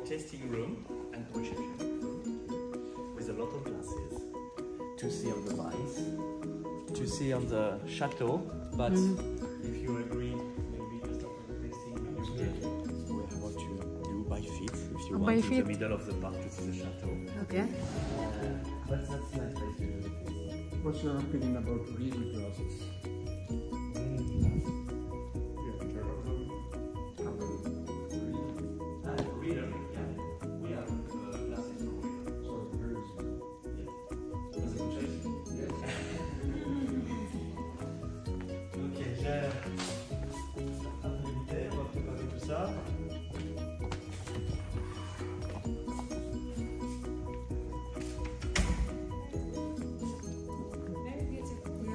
tasting room and reception room with a lot of glasses to see on the vines, to see on the chateau. But if you agree, maybe just after the tasting room, we have what to do by feet if you want in the middle of the park to see the chateau. Okay. But that's nice place to do the tasting. What's your opinion about reading glasses?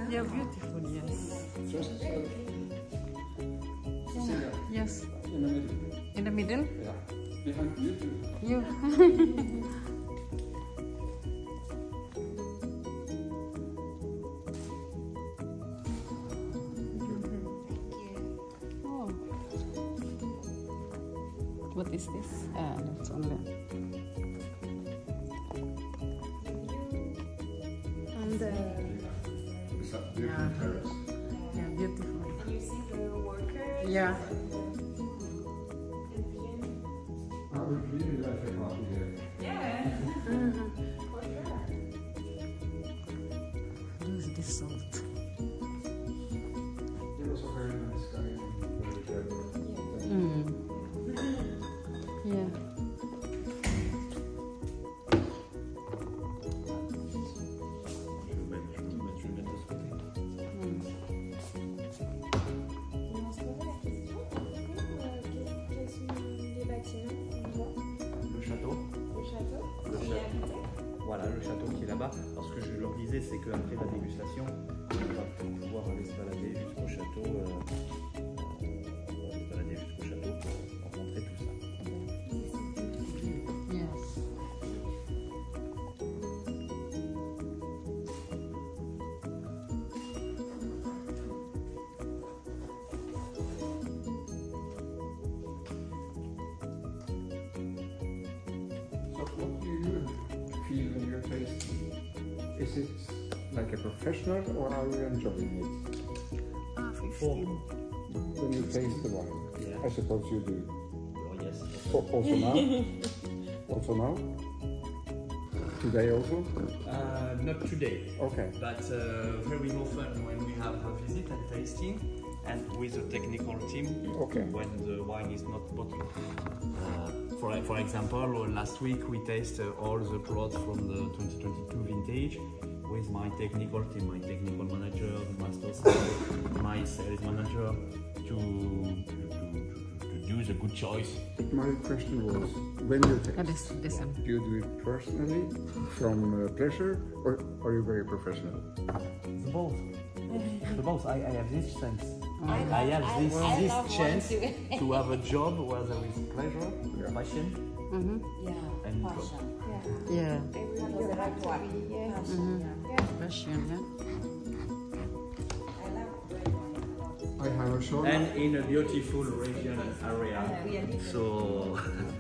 Yeah, beautiful, yes. Just Yes. in the middle. In the middle? Yeah. Behind you too. You. Oh. What is this? That's on there. And It's a beautiful terrace. yeah, beautiful. And you see the workers? Yeah. I would really like a coffee here. Yeah. For sure. Use this salt. It was a very nice guy and very clever. Yeah. Et on se posait la question, quels sont les bâtiments qu'on voit? Le château. Le château? Le Qui château. est habité? Voilà, le château qui est là-bas. Alors ce que je leur disais, c'est qu'après la dégustation, on va pouvoir aller se balader jusqu'au château, aller se balader jusqu'au château pour rencontrer tout ça. Yes. So what do you feel when you're tasting? Is it like a professional or are you enjoying it? Ah, 15. When you taste the wine? Yeah. I suppose you do. Oh yes. Also now? Also now? Today also? Not today, Okay. but very often when we have a visit and tasting, and with the technical team, Okay. when the wine is not bottled. For example, last week we tasted all the plots from the 2022 vintage with my technical team, my technical manager, the master staff, my sales manager, to do the good choice. My question was, when you Ah, taste, this one. do you do it personally from pleasure or are you very professional? The both. The both. I have this sense. I I have love- this I love chance wine too. to have a job where there is pleasure, Yeah. passion, Yeah. and Passion. Yeah. Yeah. That was the right one. Passion. Yeah. Passion, yeah. I love red wine a lot. I have a and in a beautiful region area. So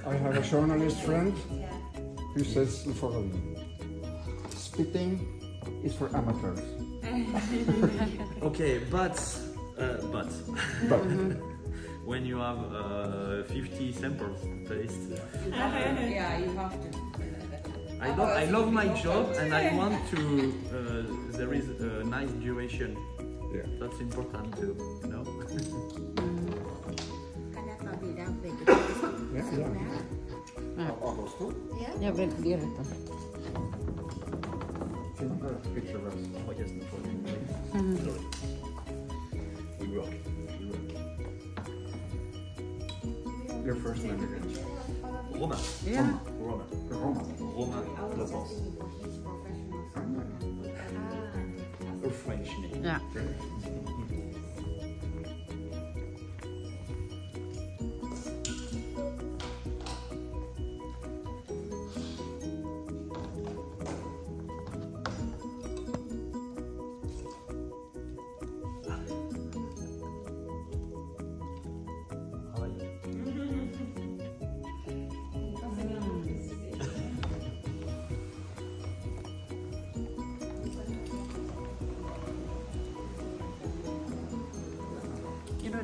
I have a journalist friend who says the following: spitting is for amateurs. okay, but But when you have 50 samples to taste, Yeah, you have to. I love my job and I want to. There is a nice duration. yeah. That's important too, you know. Yeah, yeah. Agosto. Yeah, but dear. Can you have a picture of us? Oh yes, no problem. Sorry. We rock. Your first name again? Romain. Yeah. Romain. Roma. Romain Lavance. A French name. Yeah.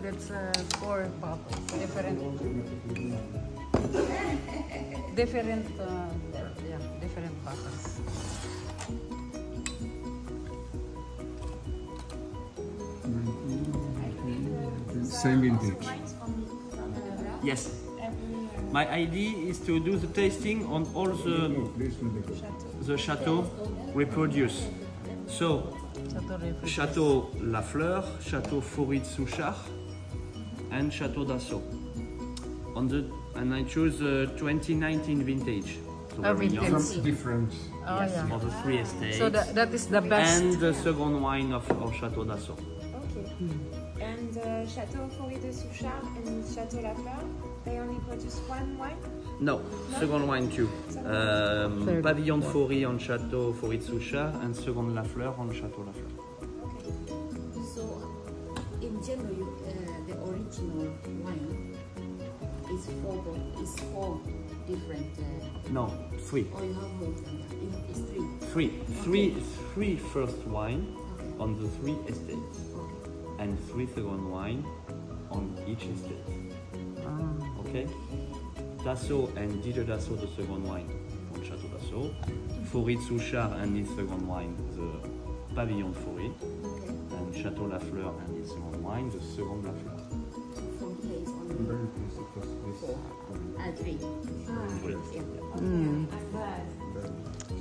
That's 4 bottles. Different, different bottles. Same vintage. Yes. My idea is to do the tasting on all the chateau reproduce. So, Chateau La Fleur, Chateau Faury-de-Souchard, and Chateau Dassault. And I choose 2019 vintage. So very young. Some different. Oh Yes, yeah. for the 3 estates. So that is the best. And the second wine of Chateau Dassault. Okay. And Chateau Faury-de-Souchard and Chateau La Fleur, they only produce one wine? No, second wine too. Third. Pavillon de Faury on Chateau Faury-de-Souchard and second La Fleur on Chateau La Fleur. So, in general, the original wine is four different. No, 3. Or you have more than that? It's 3. Three first wine Okay. on the 3 estates. Okay. And 3 second wine on each estate. Okay? Dassault and Didier Dassault, the second wine on Chateau Dassault. Faury-de-Souchard and his second wine, the Pavillon de Faury. Okay. And Chateau La Fleur and his second wine, the second La Fleur. So from here is I'm only very pleased because this 3. Great. Yeah. Mm. I'm glad.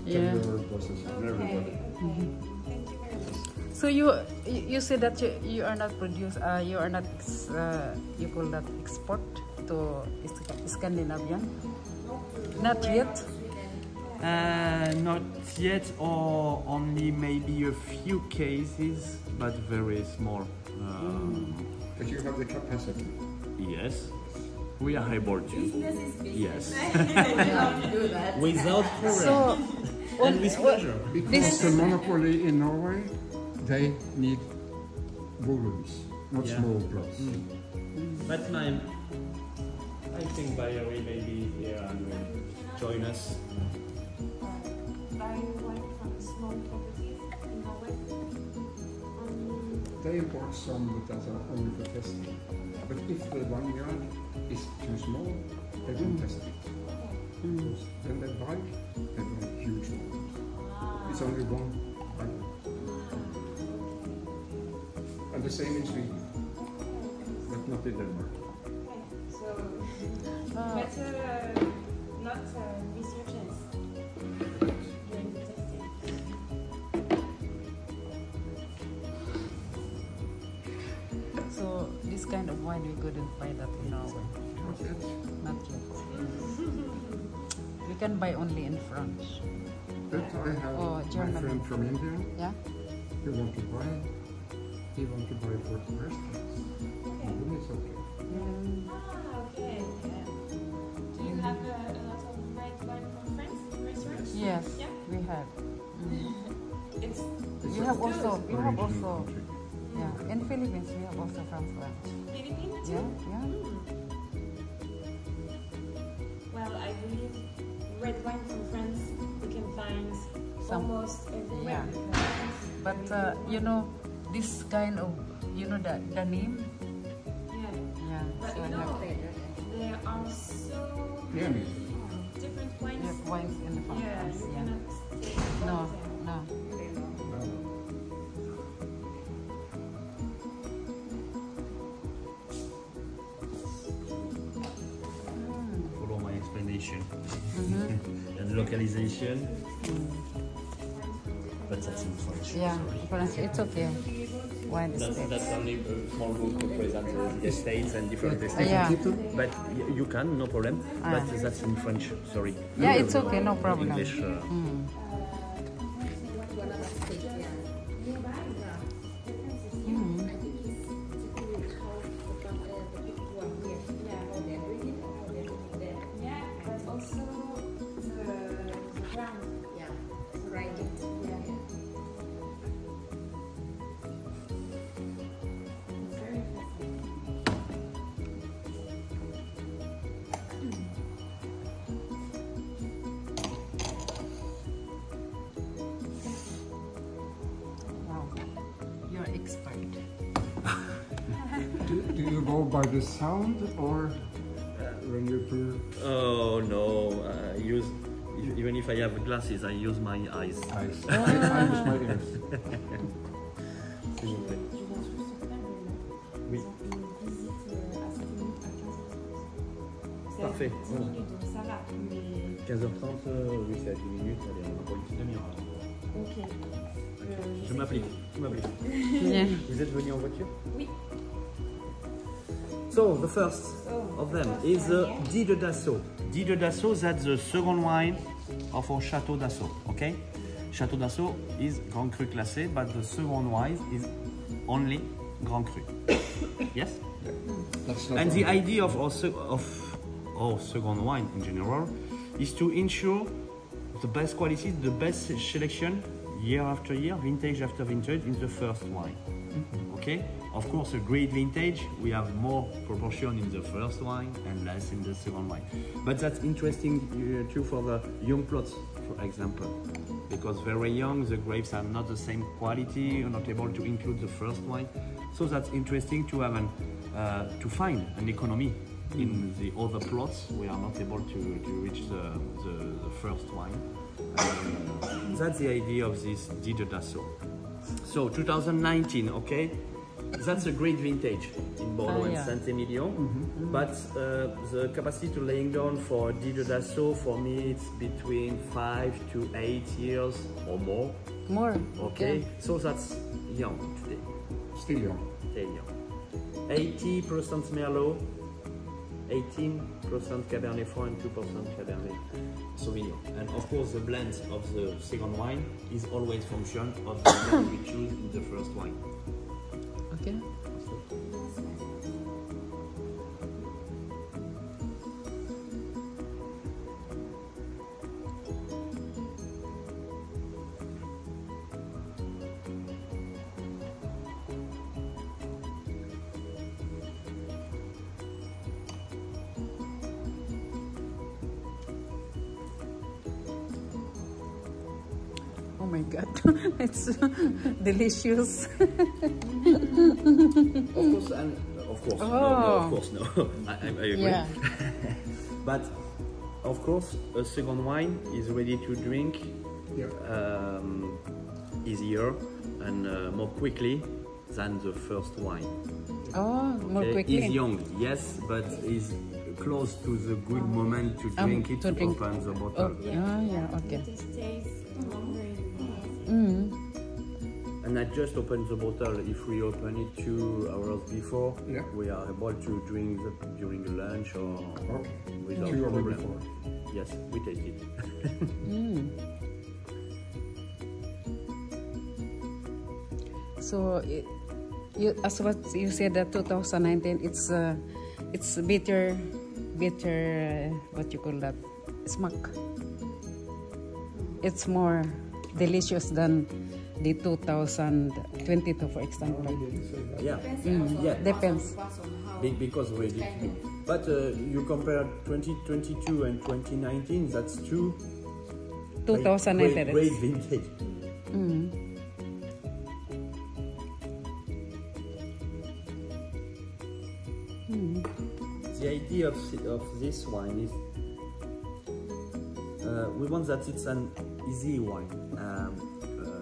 Yeah. tender process and everybody. Thank you very much. So you said that you are not you are not you call that export to Scandinavian? Not yet. Not yet, or only maybe a few cases, but very small. But you have the capacity. Yes, we are able to. Yes, Do that. without problem So and with pleasure. Because the monopoly in Norway, they need volumes, not Yeah. small plots. But I think Bayer will maybe here and will join us. Buy wine from small properties in Norway. They import some but that are only for testing. But if the vineyard is too small, they don't test it. Because when they buy, they buy huge volumes. It's only one vineyard. And the same in Sweden, but not in Denmark. So, better not researchers during the testing. So this kind of wine we couldn't buy that in Norway. Not yet. Not yet. We can buy only in France. But I have Oh, my Germany. friend from India, Yeah. he want to buy for restaurants. And then it's okay. Okay. Do you have a lot of red wine from France restaurants? Yes. Yeah. We have. It's We have also. Original country. Yeah. In Philippines we have also from France. Philippines too? Yeah. Yeah. Well, I believe red wine from France you can find almost everywhere. Yeah. But you know this kind of the name. Yeah. Yeah. But So you I know, have there are so Yeah. different wines. we have wines in from Yeah, France. you Yeah. cannot take No. all of them. No. Follow my explanation and localization. But that's in French. Yeah. Sorry. France. It's okay. Wine is good. That's only a small book to present the estates and different estates. Yeah. But you can, no problem. But that's in French, sorry. Yeah, it's okay. No problem. English. Yeah, but also the ground. Yeah. Right. Yeah. It's very interesting. by the sound or when you pour? Oh no, I use, even if I have glasses, I use my eyes. Eyes. I use my ears. S'il vous plaît. Oui. Parfait. C'est 10 minutes, donc ça va. Mais... 15h30, oui, c'est à 10 minutes. Allez, on va pour une petite demi-heure. Ok. Je m'applique. Tu m'appliques. Yeah. Vous êtes venu en voiture? Oui. So, the first of them is Bordeaux Dassault. Bordeaux Dassault, that's the second wine of our Château Dassault, okay? Château Dassault is Grand Cru classé, but the second wine is only Grand Cru. Yes? That's not And the idea of our second wine in general is to ensure the best quality, the best selection year after year, vintage after vintage in the first wine. Okay? Of course, a great vintage, we have more proportion in the first wine and less in the second wine. But that's interesting too for the young plots, for example. Because very young, the grapes are not the same quality, you're not able to include the first wine. So that's interesting to have to find an economy in the other plots. We are not able to reach the first wine. That's the idea of this Bordeaux Dassault. So 2019, okay? That's a great vintage in Bordeaux and St. Emillion. But the capacity to laying down for Bordeaux Dassault, for me, it's between 5 to 8 years or more. More. Okay, so that's young today. still young. Still young. 80% Merlot, 18% Cabernet Franc, and 2% Cabernet Sauvignon. And of course, the blend of the second wine is always function of the blend we choose in the first wine. Okay. Oh my God, it's delicious. Of course, and of course, no, of course, no. I agree. Yeah. But of course, a second wine is ready to drink easier and more quickly than the first wine. Oh, more quickly. He's young, yes, but he's close to the good moment to drink it, to open the bottle. Oh, yeah, okay. It stays longer in And I just opened the bottle. If we open it 2 hours before, we are able to drink during the lunch or without 2 hours problem. before. Yes, we taste it. So, as what you said, that 2019, it's bitter, what you call that, smack. It's more delicious than the 2022, for example. Yeah, Depends. because we did. But you compare 2022 and 2019, that's two 2019. great vintage. The idea of this wine is we want that it's an easy wine,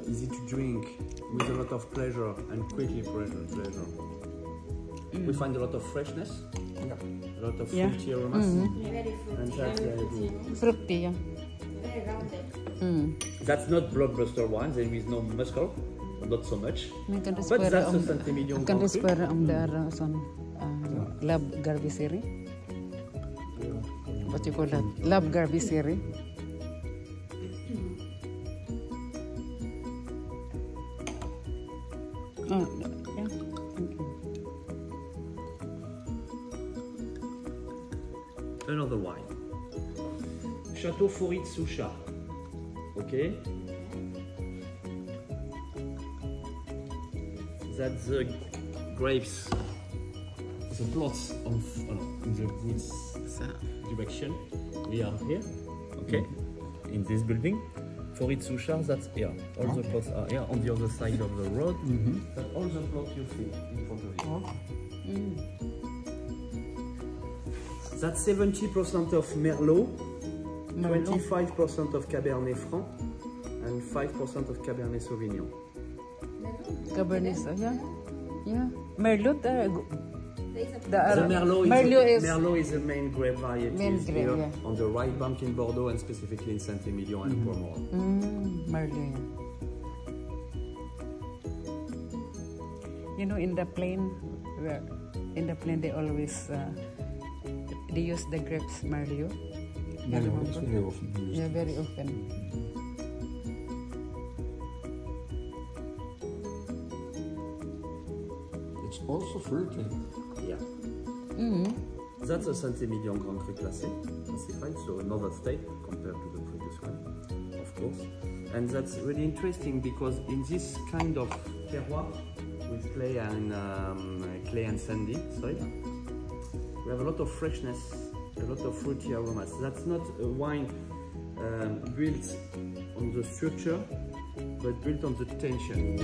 easy to drink, with a lot of pleasure and quickly pleasure. We find a lot of freshness, a lot of fruity aromas, very and fruity, that's the very idea. Fruity, yeah. very rounded. That's not blockbuster wine. There is no muscle, not so much. Men kan But spara that's a St. Emillion kan Grand Cru. spara där sån lab garbiseri. What you call that? Lab garbiseri. Oh, yeah. Thank you. Another wine. Château Fourit Souchard. Okay. That's the grapes, the plots of in the good direction. We are here, okay, in this building. Fourit Souchard, that's here. All the plots are here on the other side of the road. But all the plots you see in front of you. That's 70% of Merlot, 25% of Cabernet Franc, and 5% of Cabernet Sauvignon. Cabernet, yeah. Merlot, The Merlot is the main grape variety here on the right bank in Bordeaux and specifically in Saint-Emilion and Bordeaux. Merlot. You know, in the plane, they always they use the grapes Merlot. Merlot is very often used. Yeah, very often. It's also fruity. Yeah. That's a Saint-Emilion Grand Cru classified, so another state compared to the previous one, of course. And that's really interesting because in this kind of terroir with clay and sandy soil, we have a lot of freshness, a lot of fruity aromas. That's not a wine built on the structure, but built on the tension.